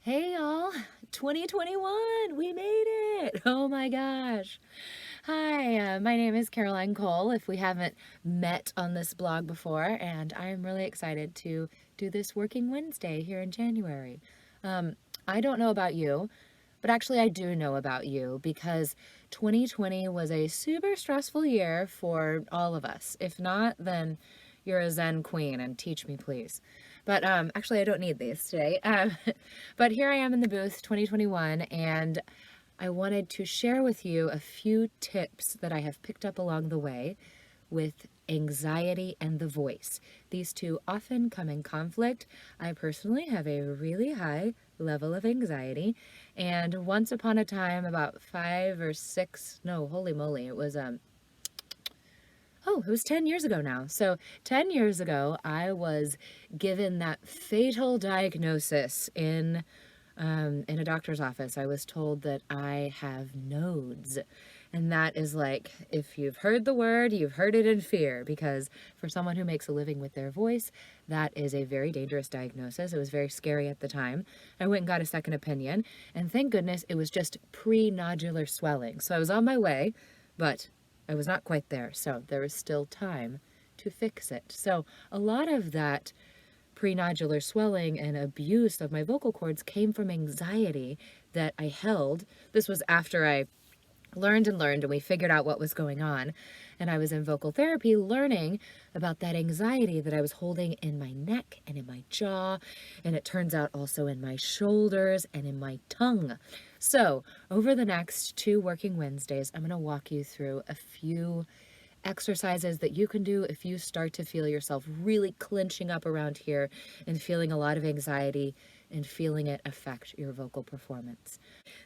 Hey y'all, 2021, we made it. Oh my gosh. Hi, my name is Caroline Cole, if we haven't met on this blog before, and I am really excited to do this Working Wednesday here in January. I don't know about you, but actually I do know about you because 2020 was a super stressful year for all of us. If not, then you're a Zen queen and teach me please. But actually I don't need these today. But here I am in the booth 2021, and I wanted to share with you a few tips that I have picked up along the way with anxiety and the voice. These two often come in conflict. I personally have a really high level of anxiety, and once upon a time, about 5 or 6, no, holy moly, it was 10 years ago now. So 10 years ago, I was given that fatal diagnosis in a doctor's office. I was told that I have nodes. And that is like, if you've heard the word, you've heard it in fear, because for someone who makes a living with their voice, that is a very dangerous diagnosis. It was very scary at the time. I went and got a second opinion, and thank goodness it was just pre-nodular swelling. So I was on my way, but I was not quite there. So there was still time to fix it. So a lot of that pre-nodular swelling and abuse of my vocal cords came from anxiety that I held. This was after I learned and we figured out what was going on. And I was in vocal therapy learning about that anxiety that I was holding in my neck and in my jaw. And it turns out also in my shoulders and in my tongue. So over the next 2 working Wednesdays, I'm going to walk you through a few exercises that you can do if you start to feel yourself really clenching up around here and feeling a lot of anxiety and feeling it affect your vocal performance.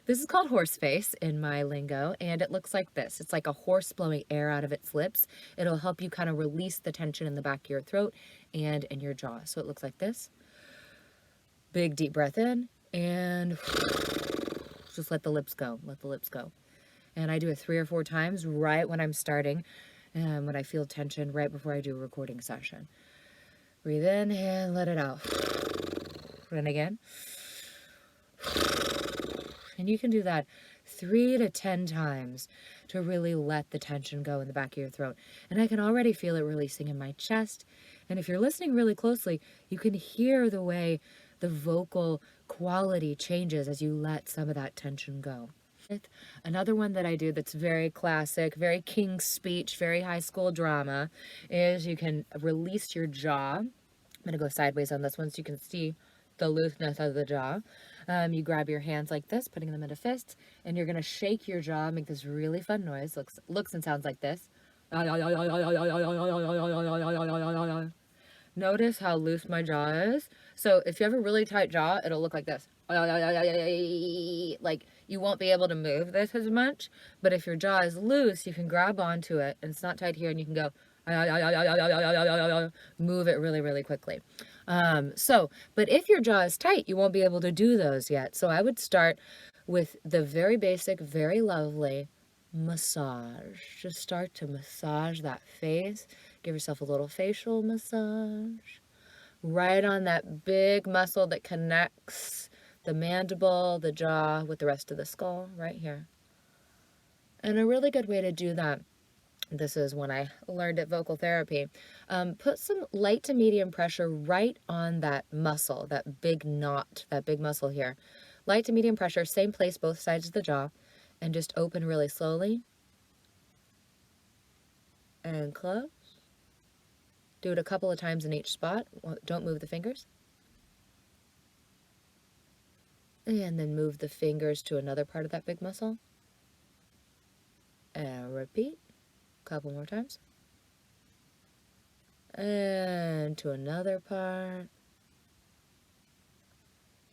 This is called horse face in my lingo, and it looks like this. It's like a horse blowing air out of its lips. It'll help you kind of release the tension in the back of your throat and in your jaw. So it looks like this. Big deep breath in, and just let the lips go. Let the lips go. And I do it 3 or 4 times right when I'm starting, when I feel tension right before I do a recording session. Breathe in and let it out. And again. And you can do that 3 to 10 times to really let the tension go in the back of your throat. And I can already feel it releasing in my chest. And if you're listening really closely, you can hear the way the vocal quality changes as you let some of that tension go. Another one that I do that's very classic, very King's Speech, very high school drama, is you can release your jaw. I'm going to go sideways on this one so you can see the looseness of the jaw. You grab your hands like this, putting them into fists, and you're going to shake your jaw, make this really fun noise. Looks and sounds like this. Notice how loose my jaw is. So if you have a really tight jaw, it'll look like this. Like you won't be able to move this as much, but if your jaw is loose, you can grab onto it and it's not tight here and you can go move it really, really quickly. But if your jaw is tight, you won't be able to do those yet. So I would start with the very basic, very lovely massage. Just start to massage that face. Give yourself a little facial massage. Right on that big muscle that connects the mandible, the jaw, with the rest of the skull, right here. And a really good way to do that, this is when I learned at vocal therapy, put some light to medium pressure right on that muscle, that big knot, that big muscle here. Light to medium pressure, same place, both sides of the jaw, and just open really slowly. And close. Do it a couple of times in each spot. Don't move the fingers. And then move the fingers to another part of that big muscle. And repeat. A couple more times. And to another part.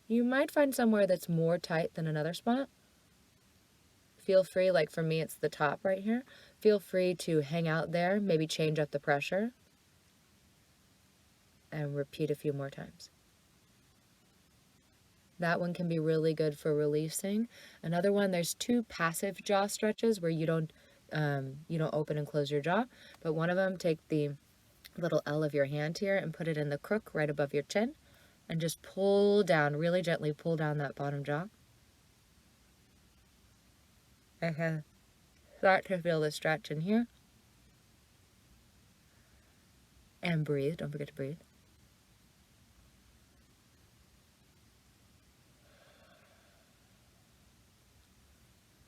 You might find somewhere that's more tight than another spot. Feel free, like for me it's the top right here. Feel free to hang out there, maybe change up the pressure. And repeat a few more times. That one can be really good for releasing. Another one, there's 2 passive jaw stretches where you don't open and close your jaw. But one of them, take the little L of your hand here and put it in the crook right above your chin. and just pull down, really gently pull down that bottom jaw. Okay. Start to feel the stretch in here. And breathe. Don't forget to breathe.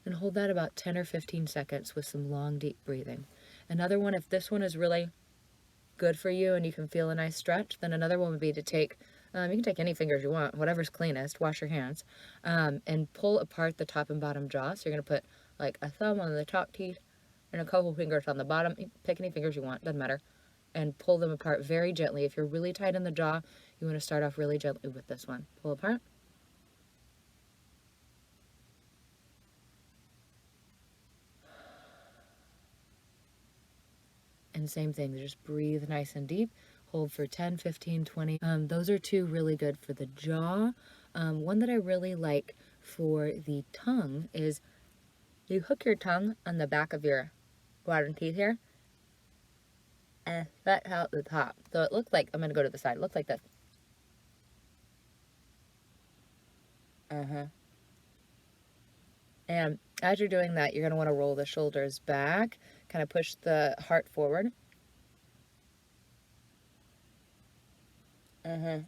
And hold that about 10 or 15 seconds with some long, deep breathing. Another one, if this one is really good for you and you can feel a nice stretch, then another one would be to take, you can take any fingers you want, whatever's cleanest, wash your hands, and pull apart the top and bottom jaw. So you're going to put like a thumb on the top teeth and a couple fingers on the bottom. Pick any fingers you want, doesn't matter. And pull them apart very gently. If you're really tight in the jaw, you want to start off really gently with this one. Pull apart. And same thing, just breathe nice and deep. Hold for 10, 15, 20. Those are two really good for the jaw. One that I really like for the tongue is you hook your tongue on the back of your bottom teeth here and let out the top. So it looks like, I'm going to go to the side, it looks like this. And as you're doing that, you're going to want to roll the shoulders back, kind of push the heart forward. And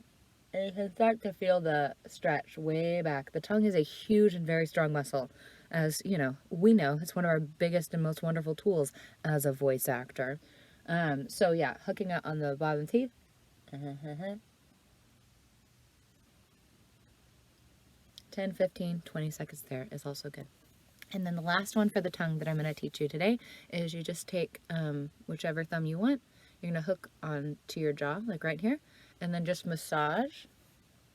you can start to feel the stretch way back. The tongue is a huge and very strong muscle. As you know, we know it's one of our biggest and most wonderful tools as a voice actor. So yeah, hooking up on the bottom teeth. 10, 15, 20 seconds there is also good. And then the last one for the tongue that I'm going to teach you today is you just take whichever thumb you want. You're going to hook on to your jaw, like right here, and then just massage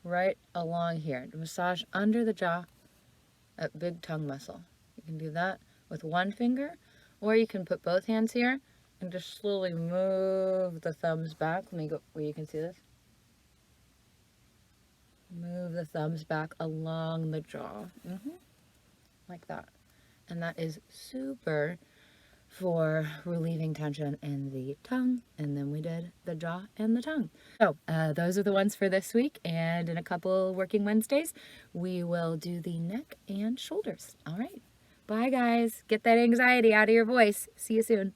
right along here. Massage under the jaw, that big tongue muscle. You can do that with one finger, or you can put both hands here and just slowly move the thumbs back. Let me go where you can see this. Move the thumbs back along the jaw, like that. And that is super for relieving tension in the tongue. And then we did the jaw and the tongue. So those are the ones for this week. And in a couple working Wednesdays, we will do the neck and shoulders. All right. Bye, guys. Get that anxiety out of your voice. See you soon.